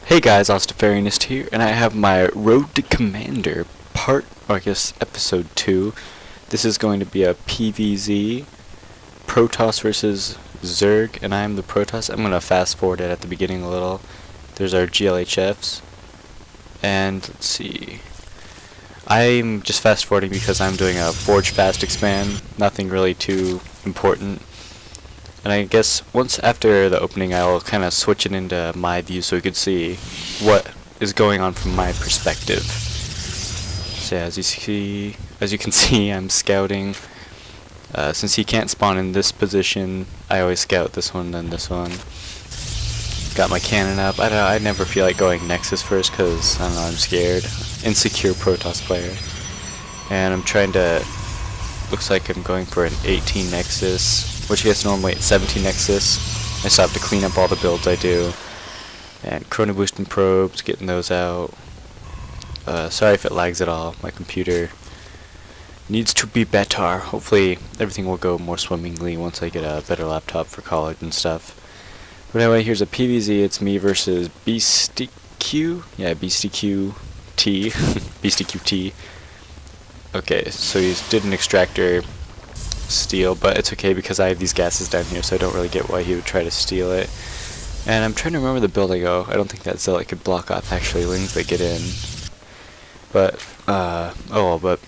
Hey guys, Ostafarianist here, and I have my Road to Commander episode 2. This is going to be a PvZ, Protoss versus Zerg, and I am the Protoss. I'm going to fast forward it at the beginning a little. There's our GLHFs, and let's see. I'm just fast forwarding because I'm doing a Forge Fast expand, nothing really too important. And I guess once after the opening I will kind of switch it into my view so you can see what is going on from my perspective. So yeah, as you can see, I'm scouting. Since he can't spawn in this position, I always scout this one then this one. Got my cannon up. I never feel like going Nexus first because I don't know, I'm scared. Insecure Protoss player. And I'm trying to, looks like I'm going for an 18 Nexus, which I guess normally it's 17 Nexus. I still have to clean up all the builds I do. And Chrono Boosting probes, getting those out. Sorry if it lags at all. My computer needs to be better. Hopefully everything will go more swimmingly once I get a better laptop for college and stuff. But anyway, here's a PvZ. It's me versus BeastyQ. Yeah, BeastyQT. BeastyQT. Okay, so he did an extractor steal, but it's okay because I have these gases down here, so I don't really get why he would try to steal it. And I'm trying to remember the build I go. I don't think that Zealot could block off actually lings that get in. But, but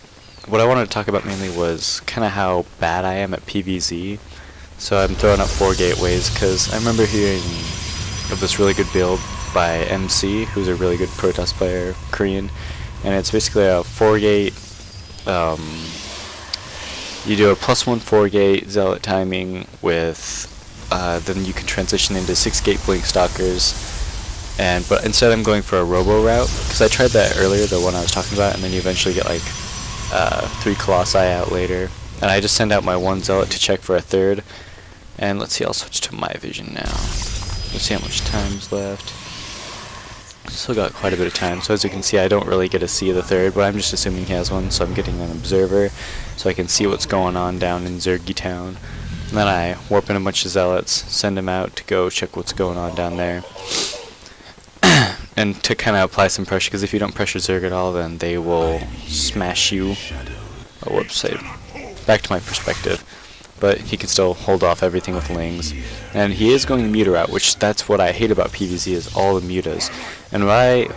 what I wanted to talk about mainly was kind of how bad I am at PvZ. So I'm throwing up 4 gateways because I remember hearing of this really good build by MC, who's a really good Protoss player, Korean. And it's basically a 4-gate, you do a +1 4-gate Zealot timing with, then you can transition into 6-gate Blink Stalkers. But instead I'm going for a Robo route, because I tried that earlier, the one I was talking about, and then you eventually get like 3 Colossi out later. And I just send out my 1 Zealot to check for a 3rd. And let's see, I'll switch to my vision now. Let's see how much time's left. Still got quite a bit of time, so as you can see I don't really get to see the 3rd, but I'm just assuming he has one, so I'm getting an observer so I can see what's going on down in Zergy Town. And then I warp in a bunch of Zealots, send them out to go check what's going on down there. And to kind of apply some pressure, because if you don't pressure Zerg at all, then they will smash you. Oh, whoops, back to my perspective. But he can still hold off everything with lings. And he is going the muta route, which that's what I hate about PvZ, is all the mutas. And what I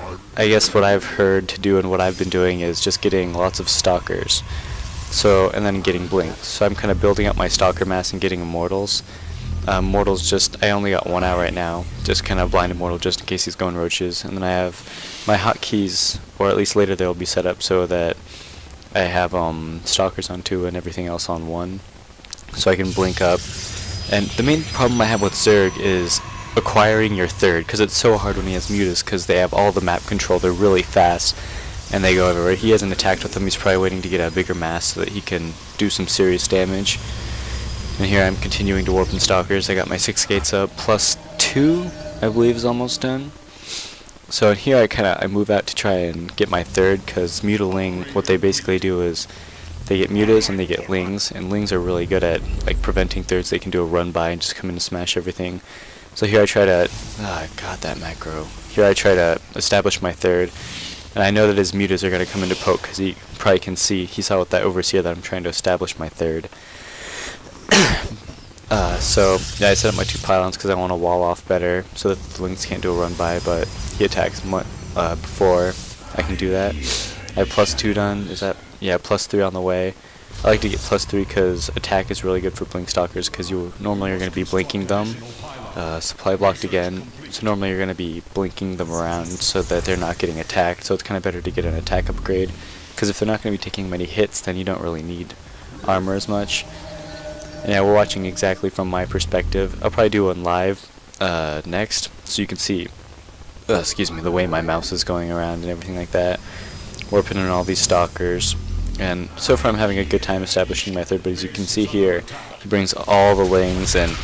guess what I've heard to do and what I've been doing is just getting lots of stalkers. So, and then getting blinks. So I'm kind of building up my stalker mass and getting immortals. Mortals I only got 1 out right now. Just kind of blind immortal just in case he's going roaches. And then I have my hotkeys, or at least later they'll be set up so that I have stalkers on 2 and everything else on 1. So I can blink up. And the main problem I have with Zerg is acquiring your 3rd, because it's so hard when he has mutas, because they have all the map control, they're really fast, and they go everywhere. He hasn't attacked with them, he's probably waiting to get a bigger mass so that he can do some serious damage. And here I'm continuing to warp in stalkers. I got my 6 gates up, +2 I believe is almost done. So here I move out to try and get my 3rd, because mutaling, what they basically do is they get mutas and they get lings, and lings are really good at like preventing 3rds. They can do a run by and just come in and smash everything. So here I try to, God, that macro. Here I try to establish my 3rd, and I know that his mutas are going to come into poke because he probably can see, he saw with that overseer that I'm trying to establish my 3rd. So yeah, I set up my 2 pylons because I want to wall off better so that the lings can't do a run by, but he attacks before I can do that. I have +2 done. Is that? Yeah, +3 on the way. I like to get +3 because attack is really good for blink stalkers, because you normally are going to be blinking them. Supply blocked again, so normally you're going to be blinking them around so that they're not getting attacked, so it's kind of better to get an attack upgrade, because if they're not going to be taking many hits, then you don't really need armor as much. And yeah, we're watching exactly from my perspective. I'll probably do one live next, so you can see the way my mouse is going around and everything like that. Warping in all these stalkers, and so far I'm having a good time establishing my 3rd, but as you can see here, he brings all the lings, and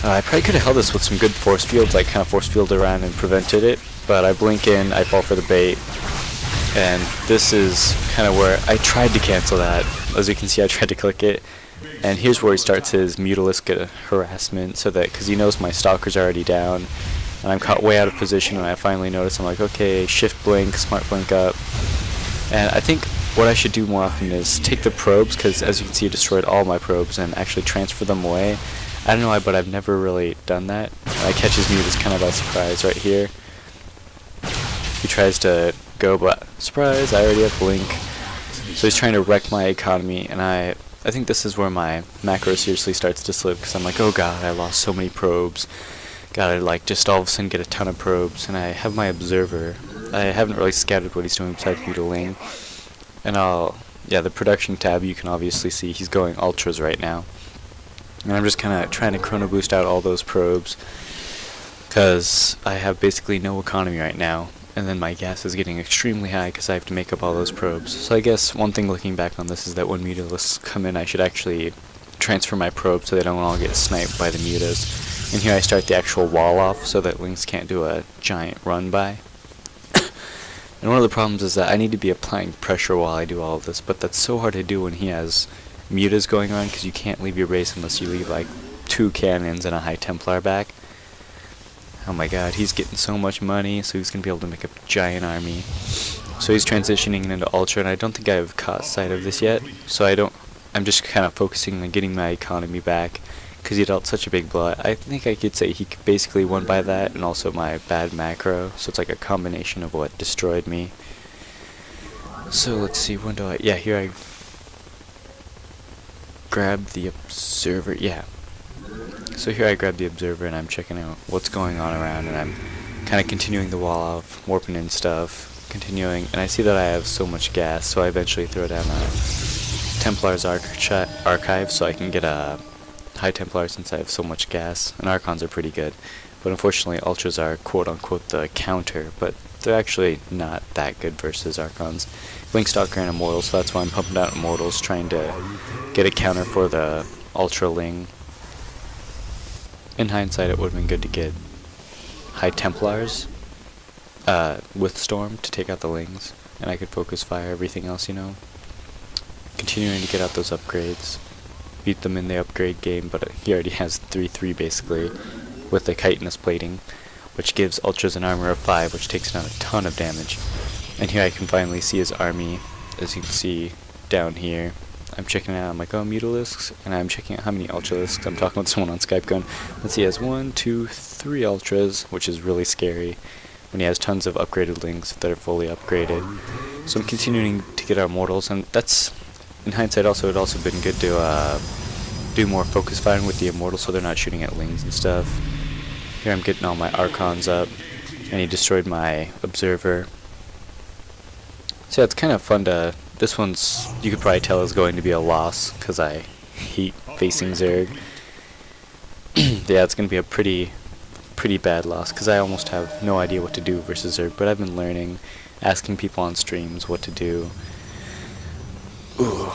I probably could have held this with some good force fields, like kind of force fielded around and prevented it, but I blink in, I fall for the bait, and this is kind of where I tried to cancel that. As you can see, I tried to click it, and here's where he starts his mutalisk harassment, so that, because he knows my stalker's already down, and I'm caught way out of position, and I finally notice. I'm like, okay, shift blink, smart blink up. And I think what I should do more often is take the probes, because as you can see, it destroyed all my probes, and actually transfer them away. I don't know why, but I've never really done that. I catch his Mutas kind of by surprise right here. He tries to go, but surprise, I already have blink. So he's trying to wreck my economy, and I think this is where my macro seriously starts to slip, because I'm like, oh god, I lost so many probes. Gotta like just all of a sudden get a ton of probes, and I have my observer. I haven't really scouted what he's doing besides mutiling. And the production tab, you can obviously see he's going ultras right now. And I'm just kind of trying to chrono boost out all those probes, because I have basically no economy right now. And then my gas is getting extremely high because I have to make up all those probes. So I guess one thing looking back on this is that when mutalists come in, I should actually transfer my probes so they don't all get sniped by the mutas. And here I start the actual wall off so that Lynx can't do a giant run by. And one of the problems is that I need to be applying pressure while I do all of this, but that's so hard to do when he has mutas going on, because you can't leave your base unless you leave like 2 cannons and a high Templar back. Oh my god, he's getting so much money, so he's going to be able to make a giant army. So he's transitioning into Ultra, and I don't think I've caught sight of this yet, so I'm just kind of focusing on getting my economy back, because he dealt such a big blow. I think I could say he basically won by that, and also my bad macro, so it's like a combination of what destroyed me. So let's see, when do yeah, here I grab the observer, yeah. So here I grab the observer, and I'm checking out what's going on around, and I'm kind of continuing the wall off, warping in stuff, continuing, and I see that I have so much gas, so I eventually throw down a Templar's archive so I can get a high Templar since I have so much gas, and Archons are pretty good. But unfortunately, Ultras are quote-unquote the counter, but they're actually not that good versus Archons. Linkstalker and Immortal, so that's why I'm pumping out Immortals, trying to get a counter for the Ultra Ling. In hindsight, it would have been good to get high Templars with Storm to take out the Lings, and I could focus fire everything else, you know. Continuing to get out those upgrades. Beat them in the upgrade game, but he already has 3-3 basically, with the chitinous plating, which gives Ultras an armor of 5, which takes down a ton of damage. And here I can finally see his army, as you can see down here. I'm checking it out, I'm like, oh, Mutalisks, and I'm checking out how many Ultralisks. I'm talking with someone on Skype going, let's see, he has 1, 2, 3 Ultras, which is really scary, when he has tons of upgraded Lings that are fully upgraded. So I'm continuing to get our Mortals, and that's, in hindsight also, it would also been good to do more focus firing with the Immortals so they're not shooting at Lings and stuff. Here I'm getting all my Archons up, and he destroyed my Observer. So yeah, it's kind of fun to... This one's, you could probably tell, is going to be a loss, because I hate facing Zerg. Yeah, it's going to be a pretty bad loss, because I almost have no idea what to do versus Zerg, but I've been learning, asking people on streams what to do. Ooh,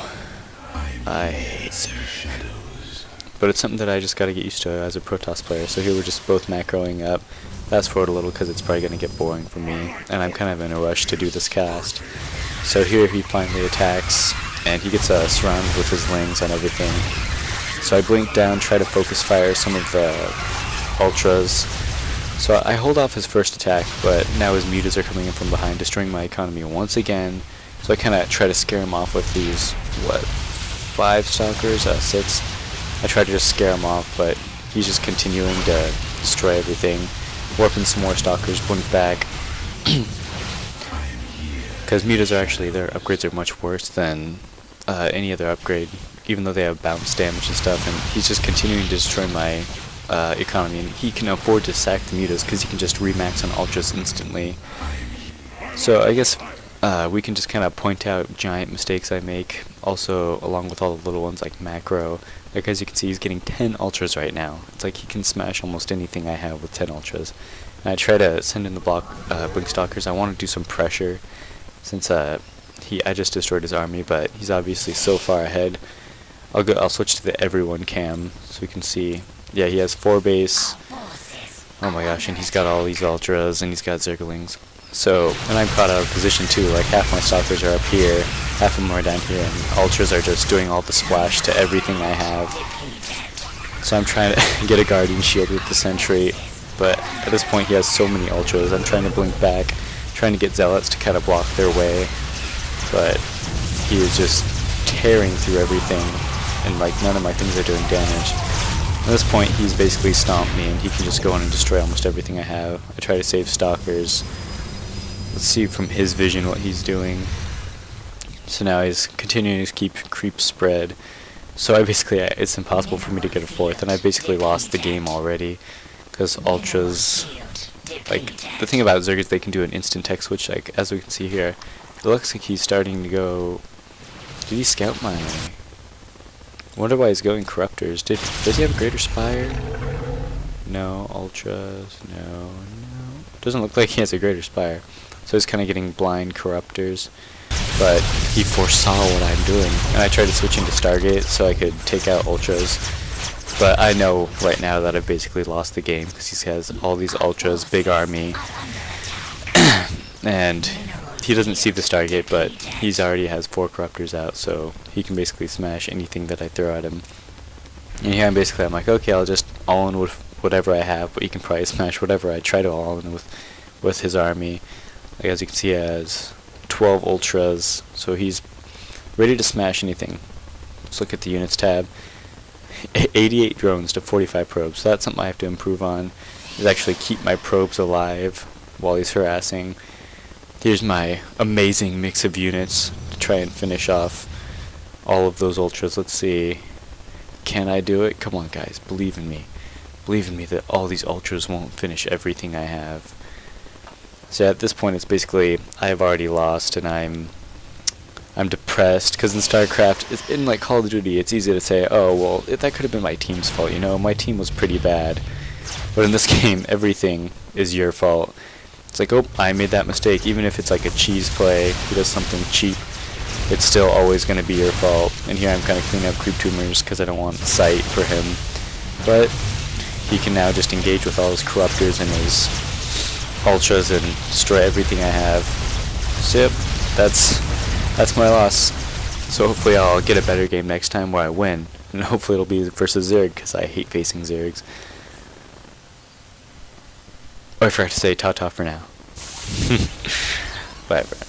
I hate Zerg. But it's something that I just got to get used to as a Protoss player, so here we're just both macroing up. Fast forward a little, because it's probably going to get boring for me, and I'm kind of in a rush to do this cast. So here he finally attacks, and he gets surrounded with his Lings and everything. So I blink down, try to focus fire some of the Ultras. So I hold off his first attack, but now his Mutas are coming in from behind, destroying my economy once again. So I kind of try to scare him off with these, 5 Stalkers? 6. I try to just scare him off, but he's just continuing to destroy everything. Warping some more Stalkers, blink back. Because Mutas are actually, their upgrades are much worse than any other upgrade, even though they have bounce damage and stuff, and he's just continuing to destroy my economy, and he can afford to sack the Mutas because he can just remax on Ultras instantly. So I guess we can just kind of point out giant mistakes I make, also along with all the little ones like macro. Like as you can see, he's getting 10 Ultras right now. It's like he can smash almost anything I have with 10 Ultras. And I try to send in the block Blink Stalkers. I want to do some pressure, since I just destroyed his army, but he's obviously so far ahead. I'll switch to the everyone cam so we can see. Yeah, he has 4 base. Oh my gosh, and he's got all these Ultras, and he's got Zerglings. So, and I'm caught out of position too. Like half my Stalkers are up here, half of them are down here, and Ultras are just doing all the splash to everything I have. So I'm trying to get a Guardian Shield with the Sentry. but at this point he has so many ultras. I'm trying to blink back, trying to get zealots to kind of block their way, but he is just tearing through everything, and like none of my things are doing damage. At this point he's basically stomped me, and he can just go in and destroy almost everything I have. I try to save stalkers. Let's see from his vision what he's doing. So now he's continuing to keep creep spread. So it's impossible for me to get a fourth, and I basically lost the game already, because ultras, like, the thing about Zerg is they can do an instant tech switch, like, as we can see here. It looks like he's starting to go... Did he scout my... I wonder why he's going Corruptors. Does he have a Greater Spire? No. Ultras? No. Doesn't look like he has a Greater Spire. So he's kind of getting blind Corruptors. But he foresaw what I'm doing, and I tried to switch into Stargate so I could take out Ultras. But I know right now that I've basically lost the game, because he has all these Ultras, big army, and he doesn't see the Stargate, but he's already has 4 Corruptors out, so he can basically smash anything that I throw at him. And here I'm like, okay, I'll just all-in with whatever I have, but he can probably smash whatever I try to all-in with his army. Like, as you can see, he has 12 ultras, so he's ready to smash anything. Let's look at the units tab. 88 drones to 45 probes, so that's something I have to improve on, is actually keep my probes alive while he's harassing. Here's my amazing mix of units to try and finish off all of those ultras. Let's see, can I do it? Come on guys, believe in me. Believe in me that all these ultras won't finish everything I have. So at this point it's basically I've already lost, and I'm depressed, because in StarCraft, in like Call of Duty, it's easy to say, oh well, that could have been my team's fault, you know, my team was pretty bad. But in this game, everything is your fault. It's like, oh, I made that mistake. Even if it's like a cheese play, he does something cheap, it's still always going to be your fault. And here I'm kind of cleaning up creep tumors because I don't want sight for him. But he can now just engage with all his Corruptors and his Ultras and destroy everything I have. So yep, that's my loss. So hopefully I'll get a better game next time where I win, and hopefully it'll be versus Zerg, because I hate facing Zergs. Oh, I forgot to say ta-ta for now. Bye, friends.